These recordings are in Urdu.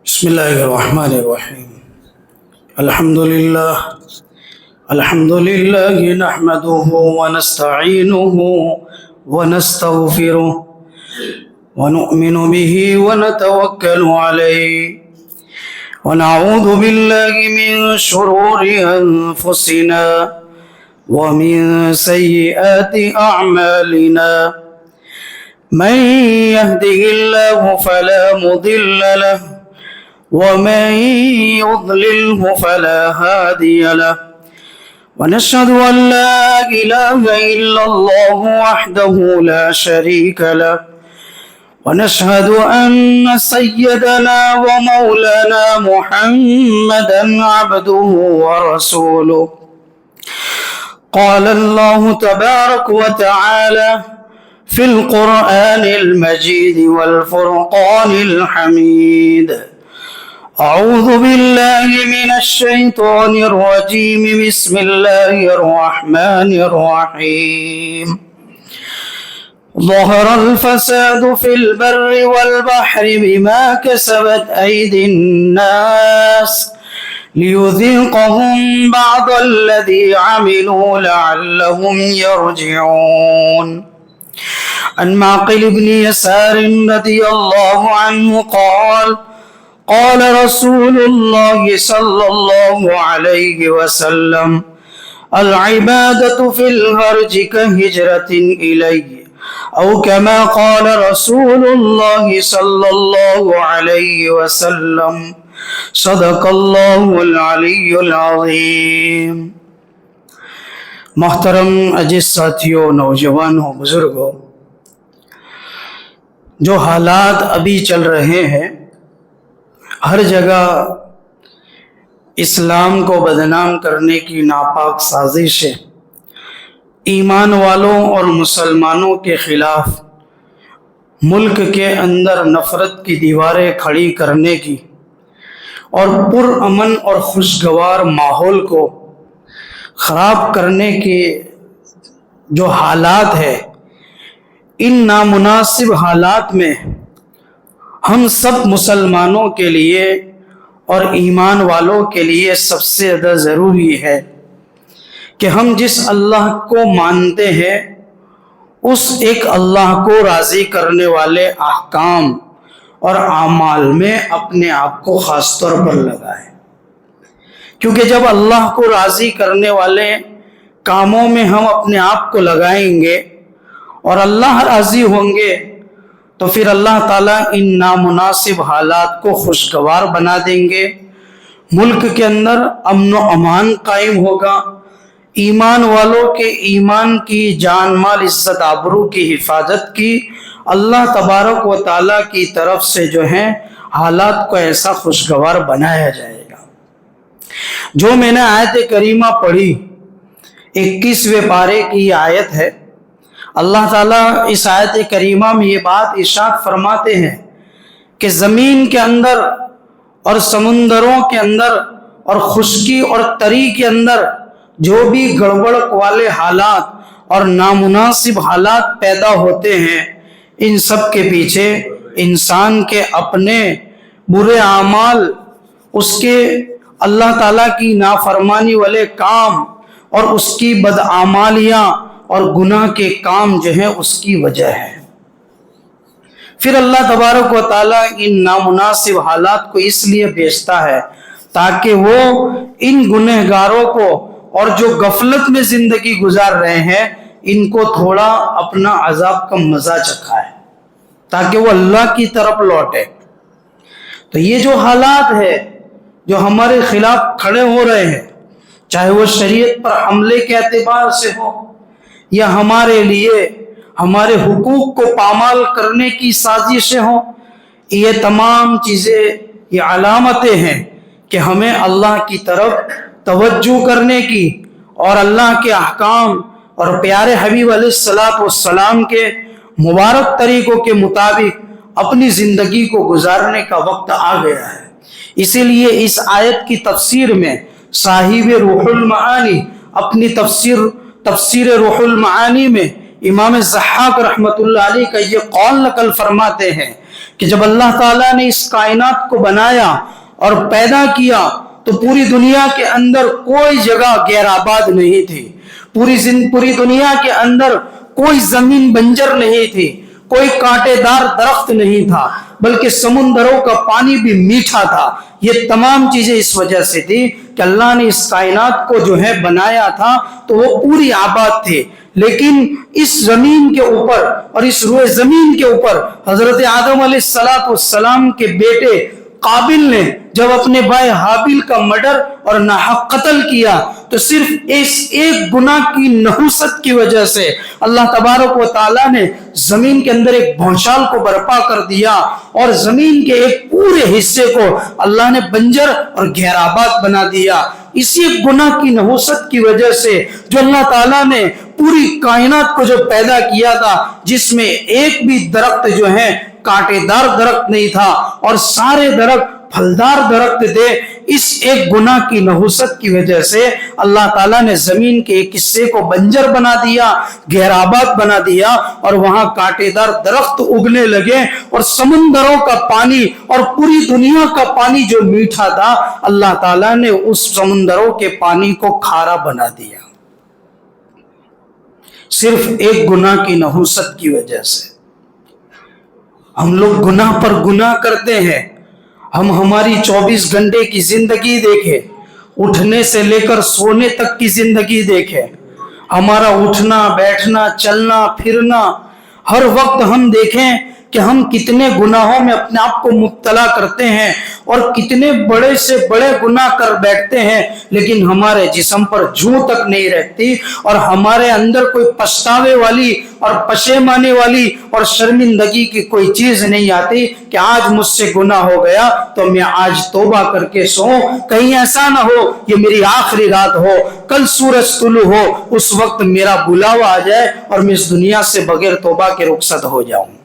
بسم الله الرحمن الرحيم. الحمد لله نحمده ونستعينه ونستغفره ونؤمن به ونتوكل عليه ونعوذ بالله من شرور أنفسنا ومن سيئات أعمالنا. من يهده الله فلا مضل له ومن يضلله فلا هادي له. ونشهد أن لا إله إلا الله وحده لا شريك له. ونشهد أن سيدنا ومولانا محمدا عبده ورسوله. قال الله تبارك وتعالى في القرآن المجيد والفرقان الحميد: أعوذ بالله من الشيطان الرجيم. بسم الله الرحمن الرحيم. ظهر الفساد في البر والبحر بما كسبت أيدي الناس ليذيقهم بعض الذي عملوا لعلهم يرجعون. عن معقل بن يسار رضي الله عنه قال: قال رسول الله صلى الله عليه وسلم: العبادة في الهرج كهجرة إلي، أو كما قال رسول الله صلى الله عليه وسلم. صدق الله العلی العظیم. محترم عزیز ساتھیوں، نوجوانوں، بزرگوں، جو حالات ابھی چل رہے ہیں، ہر جگہ اسلام کو بدنام کرنے کی ناپاک سازشیں، ایمان والوں اور مسلمانوں کے خلاف ملک کے اندر نفرت کی دیواریں کھڑی کرنے کی اور پرامن اور خوشگوار ماحول کو خراب کرنے کے جو حالات ہے، ان نامناسب حالات میں ہم سب مسلمانوں کے لیے اور ایمان والوں کے لیے سب سے زیادہ ضروری ہے کہ ہم جس اللہ کو مانتے ہیں اس ایک اللہ کو راضی کرنے والے احکام اور اعمال میں اپنے آپ کو خاص طور پر لگائیں، کیونکہ جب اللہ کو راضی کرنے والے کاموں میں ہم اپنے آپ کو لگائیں گے اور اللہ راضی ہوں گے تو پھر اللہ تعالیٰ ان نامناسب حالات کو خوشگوار بنا دیں گے، ملک کے اندر امن و امان قائم ہوگا، ایمان والوں کے ایمان کی، جان مال، عزت آبرو کی حفاظت کی اللہ تبارک و تعالیٰ کی طرف سے جو ہیں حالات کو ایسا خوشگوار بنایا جائے گا۔ جو میں نے آیت کریمہ پڑھی، 21ویں پارے کی آیت ہے، اللہ تعالیٰ اس آیت کریمہ میں یہ بات ارشاد فرماتے ہیں کہ زمین کے اندر اور سمندروں کے اندر اور خشکی اور تری کے اندر جو بھی گڑبڑ والے حالات اور نامناسب حالات پیدا ہوتے ہیں، ان سب کے پیچھے انسان کے اپنے برے اعمال، اس کے اللہ تعالیٰ کی نافرمانی والے کام اور اس کی بدعمالیاں اور گناہ کے کام جو ہیں اس کی وجہ ہے۔ پھر اللہ تبارک و تعالیٰ ان نامناسب حالات کو اس لیے بھیجتا ہے تاکہ وہ ان گنہگاروں کو اور جو غفلت میں زندگی گزار رہے ہیں ان کو تھوڑا اپنا عذاب کا مزہ چکھائے تاکہ وہ اللہ کی طرف لوٹے۔ تو یہ جو حالات ہے جو ہمارے خلاف کھڑے ہو رہے ہیں، چاہے وہ شریعت پر حملے کے اعتبار سے ہو یا ہمارے لیے ہمارے حقوق کو پامال کرنے کی سازشیں ہوں، یہ تمام چیزیں، یہ علامتیں ہیں کہ ہمیں اللہ کی طرف توجہ کرنے کی اور اللہ کے احکام اور پیارے حبیب علیہ السلام کے مبارک طریقوں کے مطابق اپنی زندگی کو گزارنے کا وقت آ گیا ہے۔ اسی لیے اس آیت کی تفسیر میں صاحب روح المعانی اپنی تفسیر روح المعانی میں امام ضحاک رحمۃ اللہ علیہ کا یہ قول نقل فرماتے ہیں کہ جب اللہ تعالیٰ نے اس کائنات کو بنایا اور پیدا کیا تو پوری دنیا کے اندر کوئی جگہ غیر آباد نہیں تھی، پوری دنیا کے اندر کوئی زمین بنجر نہیں تھی، کوئی کانٹے دار درخت نہیں تھا، بلکہ سمندروں کا پانی بھی میٹھا تھا۔ یہ تمام چیزیں اس وجہ سے تھی کہ اللہ نے اس کائنات کو جو ہے بنایا تھا تو وہ پوری آباد تھے۔ لیکن اس زمین کے اوپر اور اس روئے زمین کے اوپر حضرت آدم علیہ السلام کے بیٹے قابل نے جب اپنے بھائی حابیل کا مرڈر اور ناحق قتل کیا تو صرف اس ایک گناہ کی نحوست کی وجہ سے اللہ تبارک و تعالیٰ نے زمین کے اندر ایک بھونچال کو برپا کر دیا اور زمین کے ایک پورے حصے کو اللہ نے بنجر اور غیر آباد بنا دیا۔ اسی گناہ کی نحوست کی وجہ سے جو اللہ تعالیٰ نے پوری کائنات کو جو پیدا کیا تھا، جس میں ایک بھی درخت جو ہے کانٹے دار درخت نہیں تھا اور سارے درخت پھلدار درخت تھے، اس ایک گناہ کی نحوست کی وجہ سے اللہ تعالیٰ نے زمین کے ایک حصے کو بنجر بنا دیا، غیر آباد بنا دیا اور وہاں کانٹے دار درخت اگنے لگے اور سمندروں کا پانی اور پوری دنیا کا پانی جو میٹھا تھا اللہ تعالیٰ نے اس سمندروں کے پانی کو کھارا بنا دیا، صرف ایک گناہ کی نحوست کی وجہ سے۔ ہم لوگ گناہ پر گناہ کرتے ہیں۔ ہم ہماری 24 گھنٹے کی زندگی دیکھیں، اٹھنے سے لے کر سونے تک کی زندگی دیکھیں، ہمارا اٹھنا بیٹھنا چلنا پھرنا، ہر وقت ہم دیکھیں کہ ہم کتنے گناہوں میں اپنے آپ کو مبتلا کرتے ہیں اور کتنے بڑے سے بڑے گناہ کر بیٹھتے ہیں، لیکن ہمارے جسم پر جوں تک نہیں رہتی اور ہمارے اندر کوئی پچھتاوے والی اور پشیمانی والی اور شرمندگی کی کوئی چیز نہیں آتی کہ آج مجھ سے گناہ ہو گیا تو میں آج توبہ کر کے سوؤں، کہیں ایسا نہ ہو یہ میری آخری رات ہو، کل سورج طلوع ہو، اس وقت میرا بلاوا آ جائے اور میں اس دنیا سے بغیر توبہ کے رخصت ہو جاؤں،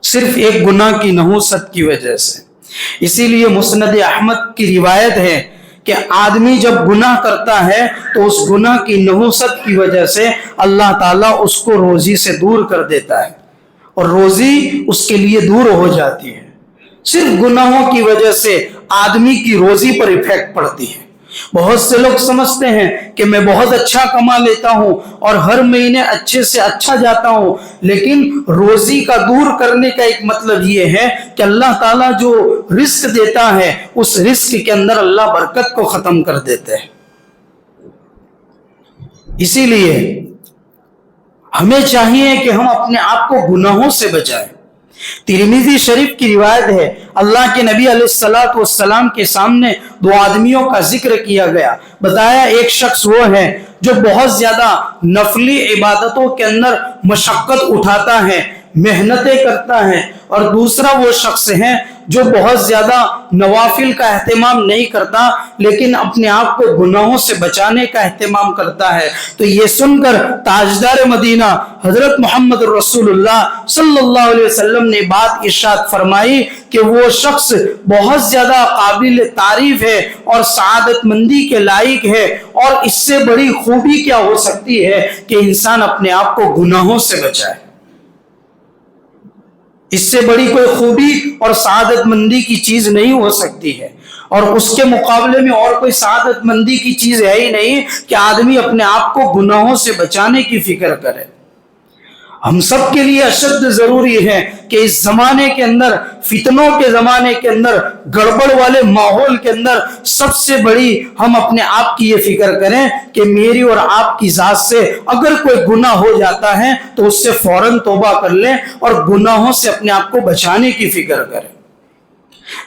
صرف ایک گناہ کی نحوست کی وجہ سے۔ اسی لیے مسند احمد کی روایت ہے کہ آدمی جب گناہ کرتا ہے تو اس گناہ کی نحوست کی وجہ سے اللہ تعالیٰ اس کو روزی سے دور کر دیتا ہے اور روزی اس کے لیے دور ہو جاتی ہے۔ صرف گناہوں کی وجہ سے آدمی کی روزی پر ایفیکٹ پڑتی ہے۔ بہت سے لوگ سمجھتے ہیں کہ میں بہت اچھا کما لیتا ہوں اور ہر مہینے اچھے سے اچھا جاتا ہوں، لیکن روزی کا دور کرنے کا ایک مطلب یہ ہے کہ اللہ تعالیٰ جو رزق دیتا ہے اس رزق کے اندر اللہ برکت کو ختم کر دیتے ہیں۔ اسی لیے ہمیں چاہیے کہ ہم اپنے آپ کو گناہوں سے بچائیں۔ ترمذی شریف کی روایت ہے، اللہ کے نبی علیہ السلام کے سامنے دو آدمیوں کا ذکر کیا گیا، بتایا ایک شخص وہ ہے جو بہت زیادہ نفلی عبادتوں کے اندر مشقت اٹھاتا ہے، محنتیں کرتا ہے، اور دوسرا وہ شخص ہے جو بہت زیادہ نوافل کا اہتمام نہیں کرتا لیکن اپنے آپ کو گناہوں سے بچانے کا اہتمام کرتا ہے۔ تو یہ سن کر تاجدار مدینہ حضرت محمد رسول اللہ صلی اللہ علیہ وسلم نے بات ارشاد فرمائی کہ وہ شخص بہت زیادہ قابل تعریف ہے اور سعادت مندی کے لائق ہے، اور اس سے بڑی خوبی کیا ہو سکتی ہے کہ انسان اپنے آپ کو گناہوں سے بچائے۔ اس سے بڑی کوئی خوبی اور سعادت مندی کی چیز نہیں ہو سکتی ہے، اور اس کے مقابلے میں اور کوئی سعادت مندی کی چیز ہے ہی نہیں کہ آدمی اپنے آپ کو گناہوں سے بچانے کی فکر کرے۔ ہم سب کے لیے اشد ضروری ہے کہ اس زمانے کے اندر، فتنوں کے زمانے کے اندر، گڑبڑ والے ماحول کے اندر سب سے بڑی ہم اپنے آپ کی یہ فکر کریں کہ میری اور آپ کی ذات سے اگر کوئی گناہ ہو جاتا ہے تو اس سے فوراً توبہ کر لیں اور گناہوں سے اپنے آپ کو بچانے کی فکر کریں۔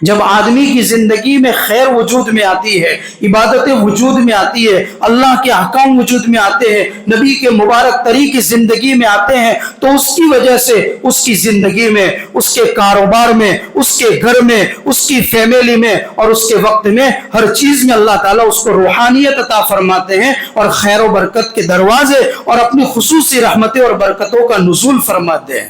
جب آدمی کی زندگی میں خیر وجود میں آتی ہے، عبادتیں وجود میں آتی ہے، اللہ کے احکام وجود میں آتے ہیں، نبی کے مبارک طریقے زندگی میں آتے ہیں، تو اس کی وجہ سے اس کی زندگی میں، اس کے کاروبار میں، اس کے گھر میں، اس کی فیملی میں اور اس کے وقت میں ہر چیز میں اللہ تعالیٰ اس کو روحانیت عطا فرماتے ہیں اور خیر و برکت کے دروازے اور اپنی خصوصی رحمتیں اور برکتوں کا نزول فرماتے ہیں۔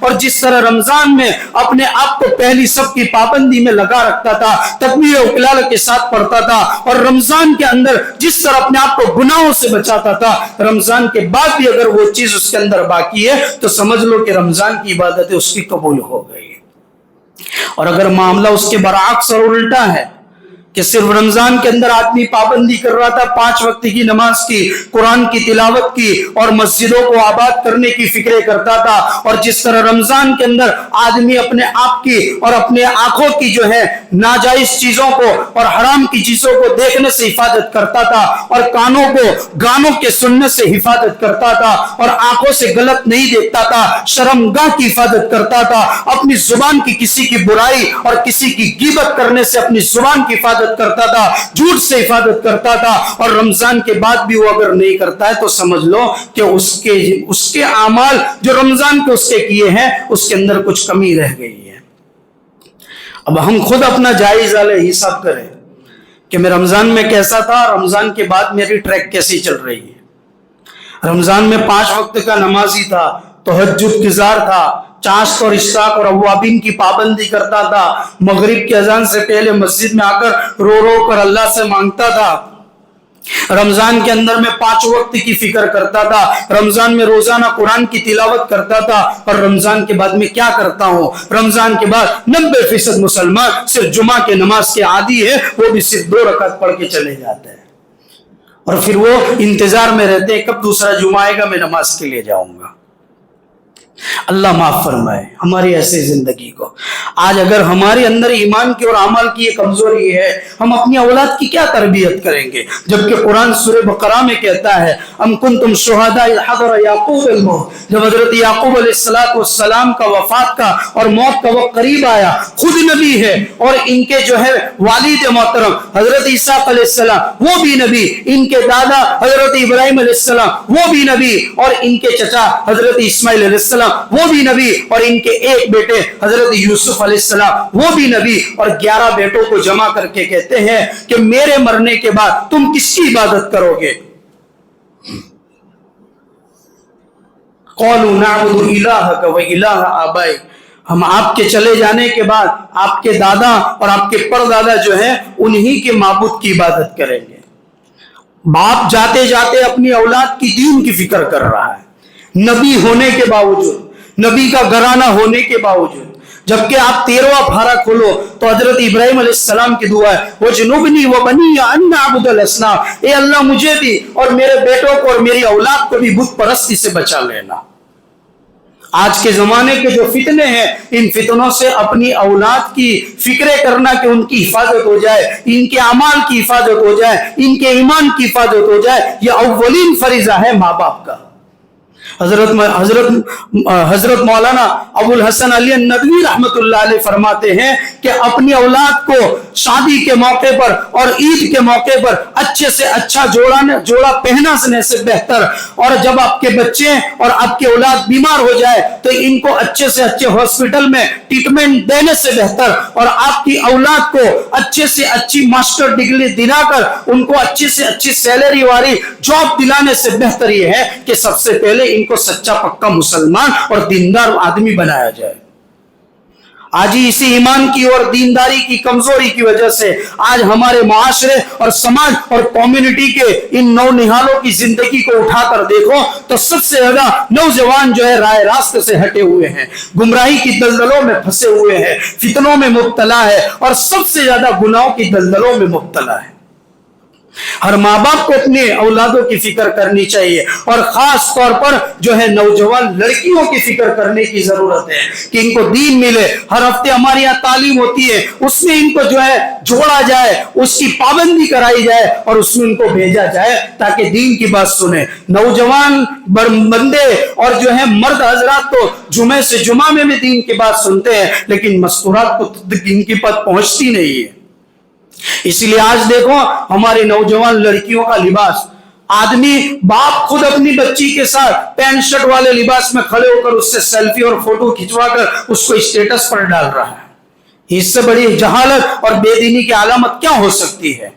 اور جس طرح رمضان میں اپنے آپ کو پہلی سب کی پابندی میں لگا رکھتا تھا، تکبیر و اقلال کے ساتھ پڑھتا تھا، اور رمضان کے اندر جس طرح اپنے آپ کو گناہوں سے بچاتا تھا، رمضان کے بعد بھی اگر وہ چیز اس کے اندر باقی ہے تو سمجھ لو کہ رمضان کی عبادتیں اس کی قبول ہو گئی۔ اور اگر معاملہ اس کے برعکس اور الٹا ہے کہ صرف رمضان کے اندر آدمی پابندی کر رہا تھا 5 وقت کی نماز کی، قرآن کی تلاوت کی اور مسجدوں کو آباد کرنے کی فکریں کرتا تھا، اور جس طرح رمضان کے اندر آدمی اپنے آپ کی اور اپنے آنکھوں کی جو ہے ناجائز چیزوں کو اور حرام کی چیزوں کو دیکھنے سے حفاظت کرتا تھا، اور کانوں کو گانوں کے سننے سے حفاظت کرتا تھا، اور آنکھوں سے غلط نہیں دیکھتا تھا، شرمگاہ کی حفاظت کرتا تھا، اپنی زبان کی کسی کی برائی اور کسی کی غیبت کرنے سے اپنی زبان کی حفاظت کرتا تھا، جھوٹ سے حفاظت کرتا تھا، اور رمضان کے بعد بھی وہ اگر نہیں کرتا ہے تو سمجھ لو کہ اس کے اعمال جو رمضان کے اس کے کیے ہیں اس کے اندر کچھ کمی رہ گئی ہے۔ اب ہم خود اپنا جائزہ لے، حساب کریں کہ میں رمضان میں کیسا تھا، رمضان کے بعد میری ٹریک کیسی چل رہی ہے۔ رمضان میں 5 وقت کا نمازی تھا، تہجد گزار تھا، چاشت اور اشراق اور اوابین کی پابندی کرتا تھا، مغرب کی اذان سے پہلے مسجد میں آ کر رو رو کر اللہ سے مانگتا تھا، رمضان کے اندر میں 5 وقت کی فکر کرتا تھا، رمضان میں روزانہ قرآن کی تلاوت کرتا تھا، اور رمضان کے بعد میں کیا کرتا ہوں، رمضان کے بعد 90% مسلمان صرف جمعہ کے نماز کے عادی ہے، وہ بھی صرف 2 رکعت پڑھ کے چلے جاتے ہیں، اور پھر وہ انتظار میں رہتے ہیں کب دوسرا جمعہ آئے گا میں نماز کے لیے جاؤں گا۔ اللہ معاف فرمائے ہماری ایسی زندگی کو۔ آج اگر ہمارے اندر ایمان کی اور اعمال کی یہ کمزوری ہے، ہم اپنی اولاد کی کیا تربیت کریں گے؟ جبکہ قرآن سورہ بقرہ میں کہتا ہے ام کنتم شہداء اذ حضر یعقوب الموت، جب حضرت یعقوب علیہ السلام کا وفات کا اور موت کا وقت قریب آیا، خود نبی ہے اور ان کے جو ہے والد محترم حضرت عیسیٰ علیہ السلام وہ بھی نبی، ان کے دادا حضرت ابراہیم علیہ السلام وہ بھی نبی، اور ان کے چچا حضرت اسماعیل علیہ السلام وہ بھی نبی، اور ان کے ایک بیٹے حضرت یوسف علیہ السلام وہ بھی نبی، اور 11 بیٹوں کو جمع کر کے کہتے ہیں کہ میرے مرنے کے بعد تم کس کی عبادت کرو گے؟ قَالُوا نَعْبُدُ إِلَٰهَكَ وَإِلَٰهَ آبَائِكَ، ہم آپ کے چلے جانے کے بعد آپ کے دادا اور آپ کے پردادا جو ہے انہی کے معبود کی عبادت کریں گے۔ باپ جاتے جاتے اپنی اولاد کی دین کی فکر کر رہا ہے، نبی ہونے کے باوجود، نبی کا گھرانہ ہونے کے باوجود۔ جبکہ آپ 13واں پارہ کھولو تو حضرت ابراہیم علیہ السلام کی دعا ہے وَجْنُبْنِي وَبَنِيَّ أَن نَعْبُدَ الْأَصْنَامَ، اے اللہ مجھے بھی اور میرے بیٹوں کو اور میری اولاد کو بھی بت پرستی سے بچا لینا۔ آج کے زمانے کے جو فتنے ہیں، ان فتنوں سے اپنی اولاد کی فکریں کرنا کہ ان کی حفاظت ہو جائے، ان کے اعمال کی حفاظت ہو جائے، ان کے ایمان کی حفاظت ہو جائے، یہ اولین فریضہ ہے ماں باپ کا۔ حضرت مولانا ابو الحسن علی ندوی رحمت اللہ علیہ فرماتے ہیں کہ اپنی اولاد کو شادی کے موقع پر اور عید کے موقع پر اچھے سے اچھا جوڑا پہنانے سے بہتر، اور جب آپ کے بچے اور آپ کی اولاد بیمار ہو جائے تو ان کو اچھے سے اچھے ہاسپٹل میں ٹریٹمنٹ دینے سے بہتر، اور آپ کی اولاد کو اچھے سے اچھی ماسٹر ڈگری دلا کر ان کو اچھی سے اچھی سیلری والی جاب دلانے سے بہتر یہ ہے کہ سب سے پہلے ان کو سچا پکا مسلمان اور دیندار آدمی بنایا جائے۔ آج ہی اسی ایمان کی اور دینداری کی کمزوری کی وجہ سے آج ہمارے معاشرے اور سماج اور کمیونٹی کے ان نونہالوں کی زندگی کو اٹھا کر دیکھو تو سب سے زیادہ نوجوان جو ہے رائے راست سے ہٹے ہوئے ہیں، گمراہی کی دلدلوں میں پھنسے ہوئے ہیں، فتنوں میں مبتلا ہے، اور سب سے زیادہ گناہوں کی دلدلوں میں مبتلا ہے۔ ہر ماں باپ کو اپنے اولادوں کی فکر کرنی چاہیے، اور خاص طور پر جو ہے نوجوان لڑکیوں کی فکر کرنے کی ضرورت ہے کہ ان کو دین ملے۔ ہر ہفتے ہمارے یہاں تعلیم ہوتی ہے، اس میں ان کو جو ہے جوڑا جائے، اس کی پابندی کرائی جائے اور اس میں ان کو بھیجا جائے تاکہ دین کی بات سنیں۔ نوجوان بندے اور جو ہے مرد حضرات تو جمعے سے جمعہ میں بھی دین کی بات سنتے ہیں، لیکن مستورات کو دین کی بات پہنچتی نہیں ہے۔ اسی لیے آج دیکھو ہماری نوجوان لڑکیوں کا لباس، آدمی باپ خود اپنی بچی کے ساتھ پینٹ شرٹ والے لباس میں کھڑے ہو کر اس سے سیلفی اور فوٹو کھنچوا کر اس کو اسٹیٹس پر ڈال رہا ہے۔ اس سے بڑی جہالت اور بے دینی کی علامت کیا ہو سکتی ہے؟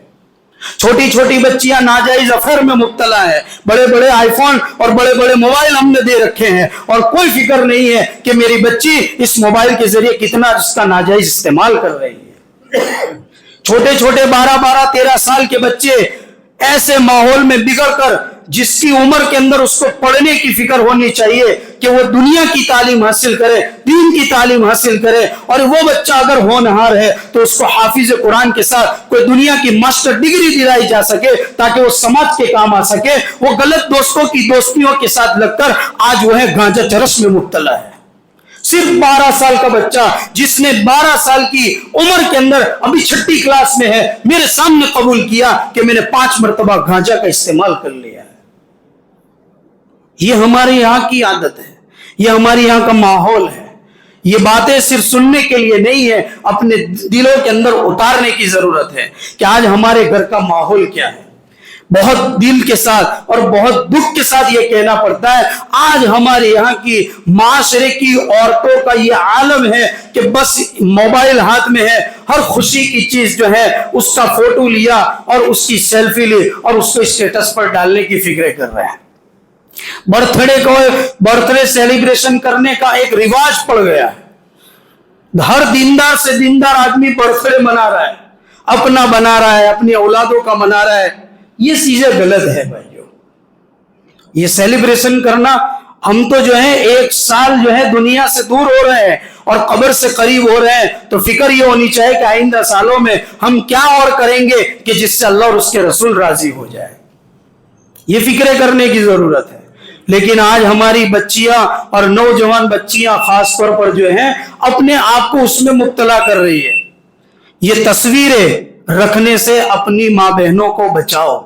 چھوٹی چھوٹی بچیاں ناجائز افیئر میں مبتلا ہیں، بڑے بڑے آئی فون اور بڑے بڑے موبائل ہم نے دے رکھے ہیں اور کوئی فکر نہیں ہے کہ میری بچی اس موبائل کے ذریعے کتنا اس کا ناجائز استعمال کر رہی ہے۔ چھوٹے چھوٹے 12-13 سال کے بچے ایسے ماحول میں بگڑ کر، جس کی عمر کے اندر اس کو پڑھنے کی فکر ہونی چاہیے کہ وہ دنیا کی تعلیم حاصل کرے، دین کی تعلیم حاصل کرے، اور وہ بچہ اگر ہونہار ہے تو اس کو حافظ قرآن کے ساتھ کوئی دنیا کی ماسٹر ڈگری دلائی جا سکے تاکہ وہ سماج کے کام آ سکے۔ وہ غلط دوستوں کی دوستیوں کے ساتھ لگ کر آج وہ ہے گانجا چرس میں مبتلا ہے۔ صرف 12 سال کا بچہ جس نے 12 سال کی عمر کے اندر ابھی 6ٹھی کلاس میں ہے، میرے سامنے قبول کیا کہ میں نے 5 مرتبہ گانجا کا استعمال کر لیا ہے۔ یہ ہمارے یہاں کی عادت ہے، یہ ہمارے یہاں کا ماحول ہے۔ یہ باتیں صرف سننے کے لیے نہیں ہے، اپنے دلوں کے اندر اتارنے کی ضرورت ہے کہ آج ہمارے گھر کا ماحول کیا ہے۔ بہت دل کے ساتھ اور بہت دکھ کے ساتھ یہ کہنا پڑتا ہے، آج ہمارے یہاں کی معاشرے کی عورتوں کا یہ عالم ہے کہ بس موبائل ہاتھ میں ہے، ہر خوشی کی چیز جو ہے اس کا فوٹو لیا اور اس کی سیلفی لی اور اس کو اسٹیٹس پر ڈالنے کی فکریں کر رہے ہیں۔ برتھ ڈے سیلیبریشن کرنے کا ایک رواج پڑ گیا ہے۔ ہر دیندار سے دیندار آدمی برتھ ڈے منا رہا ہے، اپنا بنا رہا ہے، اپنی اولادوں کا منا رہا ہے۔ یہ چیزیں غلط ہے بھائیو۔ یہ سیلیبریشن کرنا، ہم تو جو ہے 1 سال جو ہے دنیا سے دور ہو رہے ہیں اور قبر سے قریب ہو رہے ہیں، تو فکر یہ ہونی چاہیے کہ آئندہ سالوں میں ہم کیا اور کریں گے کہ جس سے اللہ اور اس کے رسول راضی ہو جائے۔ یہ فکریں کرنے کی ضرورت ہے۔ لیکن آج ہماری بچیاں اور نوجوان بچیاں خاص طور پر جو ہیں اپنے آپ کو اس میں مبتلا کر رہی ہے۔ یہ تصویریں رکھنے سے اپنی ماں بہنوں کو بچاؤ۔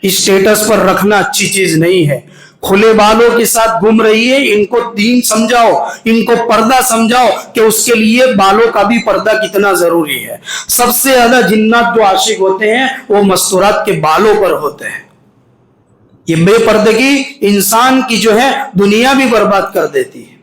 اسٹیٹس پر رکھنا اچھی چیز نہیں ہے۔ کھلے بالوں کے ساتھ گھوم رہی ہے، ان کو دین سمجھاؤ، ان کو پردہ سمجھاؤ کہ اس کے لیے بالوں کا بھی پردہ کتنا ضروری ہے۔ سب سے زیادہ جنات جو عاشق ہوتے ہیں وہ مستورات کے بالوں پر ہوتے ہیں۔ یہ بے پردگی انسان کی جو ہے دنیا بھی برباد کر دیتی ہے۔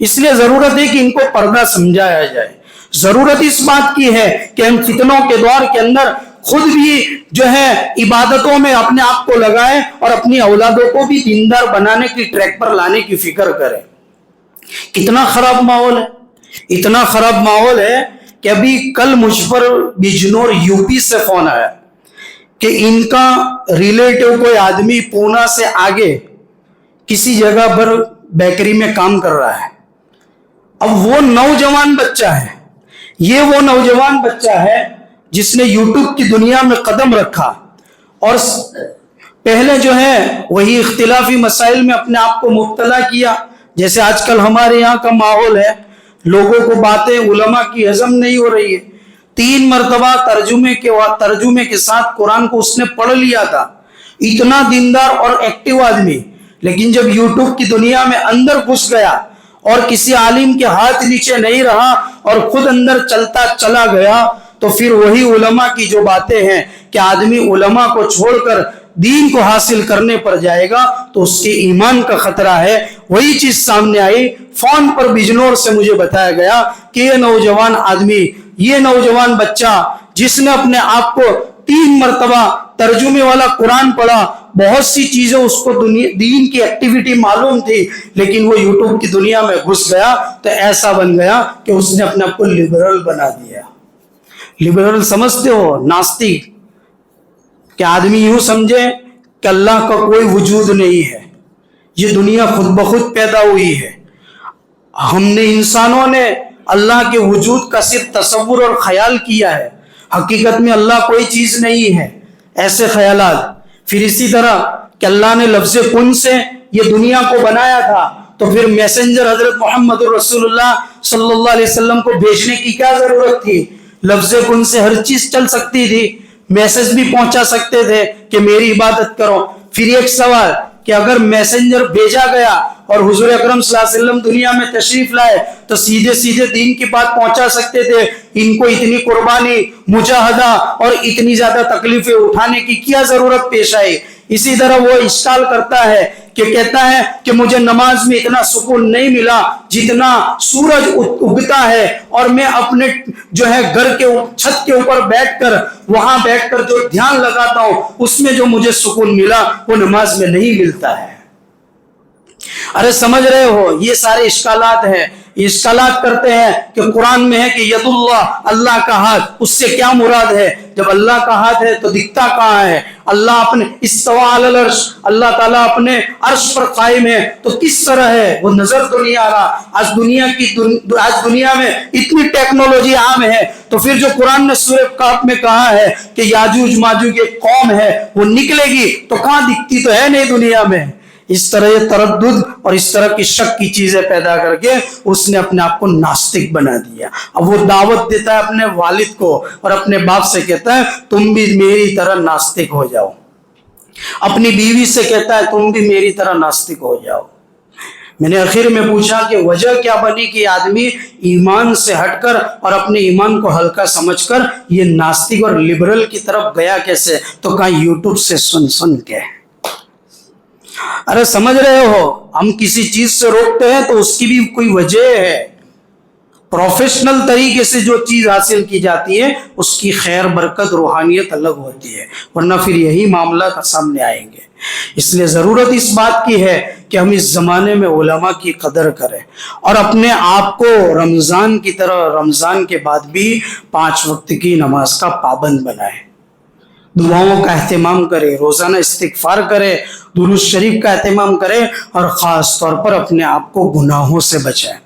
اس لیے ضرورت ہے کہ ان کو پردہ سمجھایا جائے۔ ضرورت اس بات کی ہے کہ ہم فتنوں کے دور کے اندر خود بھی جو ہے عبادتوں میں اپنے آپ کو لگائیں اور اپنی اولادوں کو بھی دیندار بنانے کی ٹریک پر لانے کی فکر کریں۔ کتنا خراب ماحول ہے، اتنا خراب ماحول ہے کہ ابھی کل مجھ پر بجنور یوپی سے فون آیا کہ ان کا ریلیٹو کوئی آدمی پونا سے آگے کسی جگہ پر بیکری میں کام کر رہا ہے۔ اب وہ نوجوان بچہ ہے، یہ وہ نوجوان بچہ ہے جس نے یوٹیوب کی دنیا میں قدم رکھا اور پہلے جو ہے وہی اختلافی مسائل میں اپنے آپ کو مبتلا کیا۔ جیسے آج کل ہمارے یہاں کا ماحول ہے، لوگوں کو باتیں علماء کی ہضم نہیں ہو رہی ہے۔ 3 مرتبہ ترجمے کے ساتھ قرآن کو اس نے پڑھ لیا تھا، اتنا دیندار اور ایکٹیو آدمی، لیکن جب یوٹیوب کی دنیا میں اندر گھس گیا اور کسی عالم کے ہاتھ نیچے نہیں رہا اور خود اندر چلتا چلا گیا، تو پھر وہی علماء کی جو باتیں ہیں کہ آدمی علماء کو چھوڑ کر دین کو حاصل کرنے پر جائے گا تو اس کے ایمان کا خطرہ ہے، وہی چیز سامنے آئی۔ فون پر بجنور سے مجھے بتایا گیا کہ یہ نوجوان آدمی، یہ نوجوان بچہ جس نے اپنے آپ کو 3 مرتبہ ترجمے والا قرآن پڑھا، بہت سی چیزیں اس کو دین کی ایکٹیویٹی معلوم تھی، لیکن وہ یوٹیوب کی دنیا میں گھس گیا تو ایسا بن گیا کہ اس نے اپنے آپ کو لبرل بنا دیا۔ لبرل سمجھتے ہو؟ ناستک، کہ آدمی یوں سمجھے کہ اللہ کا کوئی وجود نہیں ہے، یہ دنیا خود بخود پیدا ہوئی ہے، ہم نے انسانوں نے اللہ کے وجود کا صرف تصور اور خیال کیا ہے، حقیقت میں اللہ کوئی چیز نہیں ہے، ایسے خیالات۔ پھر اسی طرح کہ اللہ نے لفظ کن سے یہ دنیا کو بنایا تھا، تو پھر میسنجر حضرت محمد رسول اللہ صلی اللہ علیہ وسلم کو بھیجنے کی کیا ضرورت تھی؟ لفظ کن سے ہر چیز چل سکتی تھی، میسج بھی پہنچا سکتے تھے کہ میری عبادت کرو۔ پھر ایک سوال کہ اگر میسنجر بھیجا گیا اور حضور اکرم صلی اللہ علیہ وسلم دنیا میں تشریف لائے تو سیدھے سیدھے دین کی بات پہنچا سکتے تھے. ان کو اتنی قربانی، مجاہدہ اور اتنی زیادہ تکلیفیں اٹھانے کی کیا ضرورت پیش آئی؟ اسی طرح وہ اشکال کرتا ہے کہ کہتا ہے کہ مجھے نماز میں اتنا سکون نہیں ملا جتنا سورج اگتا ہے اور میں اپنے جو ہے گھر کے چھت کے اوپر بیٹھ کر وہاں بیٹھ کر جو دھیان لگاتا ہوں اس میں جو مجھے سکون ملا وہ نماز میں نہیں ملتا ہے. ارے سمجھ رہے ہو؟ یہ سارے اشکالات ہیں. اشکالات کرتے ہیں کہ قرآن میں ہے کہ ید اللہ، اللہ کا ہاتھ، اس سے کیا مراد ہے؟ جب اللہ کا ہاتھ ہے تو دکھتا کہاں ہے؟ اللہ اپنے استوا علی العرش، اللہ تعالیٰ اپنے عرش پر قائم ہے تو کس طرح ہے؟ وہ نظر تو نہیں آ رہا. آج دنیا میں اتنی ٹیکنالوجی عام ہے تو پھر جو قرآن نے سورہ کہف میں کہا ہے کہ یاجوج ماجوج ایک قوم ہے وہ نکلے گی تو کہاں دکھتی تو ہے نہیں دنیا میں. اس طرح یہ تردد اور اس طرح کی شک کی چیزیں پیدا کر کے اس نے اپنے آپ کو ناستک بنا دیا. اب وہ دعوت دیتا ہے اپنے والد کو اور اپنے باپ سے کہتا ہے تم بھی میری طرح ناستک ہو جاؤ. اپنی بیوی سے کہتا ہے تم بھی میری طرح ناستک ہو جاؤ. میں نے آخر میں پوچھا کہ وجہ کیا بنی کہ آدمی ایمان سے ہٹ کر اور اپنے ایمان کو ہلکا سمجھ کر یہ ناستک اور لبرل کی طرف گیا کیسے؟ تو کہا یوٹیوب سے سن کے. ارے سمجھ رہے ہو؟ ہم کسی چیز سے روکتے ہیں تو اس کی بھی کوئی وجہ ہے. پروفیشنل طریقے سے جو چیز حاصل کی جاتی ہے اس کی خیر برکت روحانیت الگ ہوتی ہے، ورنہ پھر یہی معاملات سامنے آئیں گے. اس لیے ضرورت اس بات کی ہے کہ ہم اس زمانے میں علماء کی قدر کریں اور اپنے آپ کو رمضان کی طرح رمضان کے بعد بھی 5 وقت کی نماز کا پابند بنائیں. دعاؤں کا اہتمام کرے، روزانہ استغفار کرے، درود شریف کا اہتمام کرے اور خاص طور پر اپنے آپ کو گناہوں سے بچائیں.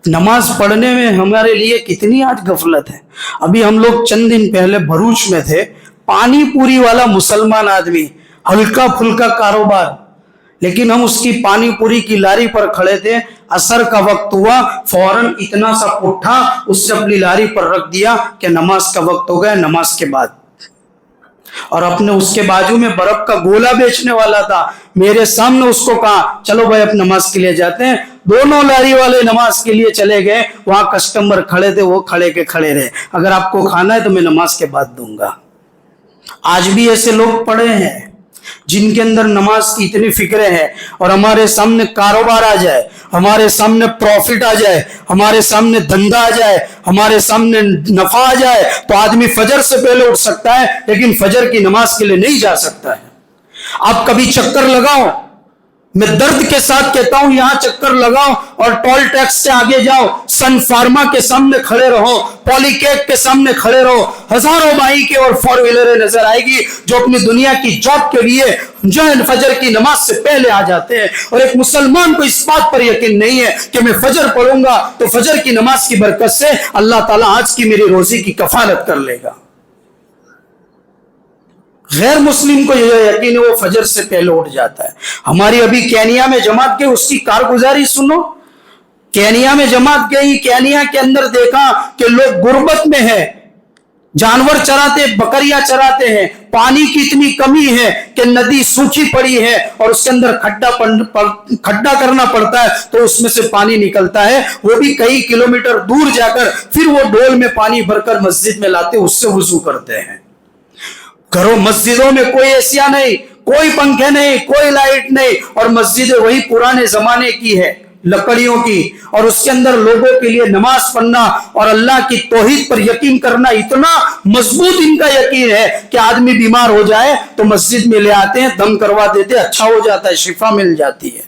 نماز پڑھنے میں ہمارے لیے کتنی آج غفلت ہے. ابھی ہم لوگ چند دن پہلے بھروچ میں تھے. پانی پوری والا مسلمان آدمی، ہلکا پھلکا کاروبار، لیکن ہم اس کی پانی پوری کی لاری پر کھڑے تھے. عصر کا وقت ہوا، فوراً اتنا سا پٹھا اس سے اپنی لاری پر رکھ دیا کہ نماز کا وقت ہو گیا، نماز کے بعد. اور اپنے اس کے بازو میں برف کا گولا بیچنے والا تھا، میرے سامنے اس کو کہا چلو بھائی اب نماز کے لیے جاتے ہیں. دونوں لاری والے نماز کے لیے چلے گئے. وہاں کسٹمر کھڑے تھے، وہ کھڑے کے کھڑے رہے. اگر آپ کو کھانا ہے تو میں نماز کے بعد دوں گا. آج بھی ایسے لوگ پڑے ہیں جن کے اندر نماز کی اتنی فکریں ہیں، اور ہمارے سامنے کاروبار آ جائے، ہمارے سامنے پروفٹ آ جائے، ہمارے سامنے دھندا آ جائے، ہمارے سامنے نفع آ جائے تو آدمی فجر سے پہلے اٹھ سکتا ہے لیکن فجر کی نماز کے لیے نہیں جا سکتا ہے. آپ کبھی چکر لگاؤ، میں درد کے ساتھ کہتا ہوں یہاں چکر لگاؤ اور ٹول ٹیکس سے آگے جاؤ، سن فارما کے سامنے کھڑے رہو، پولی کیک کے سامنے کھڑے رہو، ہزاروں بائیکیں اور 4 ویلریں نظر آئے گی جو اپنی دنیا کی جاب کے لیے جو ہے فجر کی نماز سے پہلے آ جاتے ہیں. اور ایک مسلمان کو اس بات پر یقین نہیں ہے کہ میں فجر پڑھوں گا تو فجر کی نماز کی برکت سے اللہ تعالیٰ آج کی میری روزی کی کفالت کر لے گا. غیر مسلم کو یہ یقین ہے وہ فجر سے پہلے اٹھ جاتا ہے. ہماری ابھی کینیا میں جماعت گئی، اس کی کارگزاری سنو. کینیا میں جماعت گئی، کینیا کے اندر دیکھا کہ لوگ غربت میں ہیں، جانور چراتے، بکریاں چراتے ہیں، پانی کی اتنی کمی ہے کہ ندی سوکھی پڑی ہے اور اس کے اندر کھڈا کرنا پڑتا ہے تو اس میں سے پانی نکلتا ہے. وہ بھی کئی کلومیٹر دور جا کر پھر وہ ڈول میں پانی بھر کر مسجد میں لاتے، اس سے وضو کرتے ہیں. گھروں مسجدوں میں کوئی ایسیا نہیں، کوئی پنکھے نہیں، کوئی لائٹ نہیں، اور مسجد وہی پرانے زمانے کی ہے، لکڑیوں کی، اور اس کے اندر لوگوں کے لیے نماز پڑھنا اور اللہ کی توحید پر یقین کرنا اتنا مضبوط ان کا یقین ہے کہ آدمی بیمار ہو جائے تو مسجد میں لے آتے ہیں، دم کروا دیتے، اچھا ہو جاتا ہے، شفا مل جاتی ہے.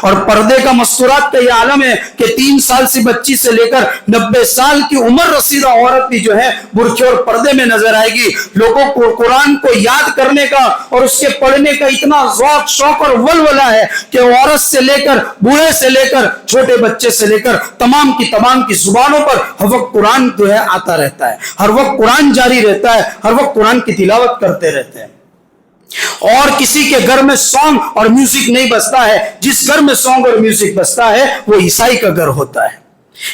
اور پردے کا مستورات کا یہ عالم ہے کہ 3 سال سے بچی سے لے کر 90 سال کی عمر رسیدہ عورت بھی جو ہے برقعے اور پردے میں نظر آئے گی. لوگوں کو قرآن کو یاد کرنے کا اور اس کے پڑھنے کا اتنا ذوق، شوق اور ولولہ ہے کہ عورت سے لے کر بوڑھے سے لے کر چھوٹے بچے سے لے کر تمام کی زبانوں پر ہر وقت قرآن جو ہے آتا رہتا ہے، ہر وقت قرآن جاری رہتا ہے، ہر وقت قرآن کی تلاوت کرتے رہتے ہیں. اور کسی کے گھر میں سانگ اور میوزک نہیں بجتا ہے. جس گھر میں سانگ اور میوزک بجتا ہے وہ عیسائی کا گھر ہوتا ہے.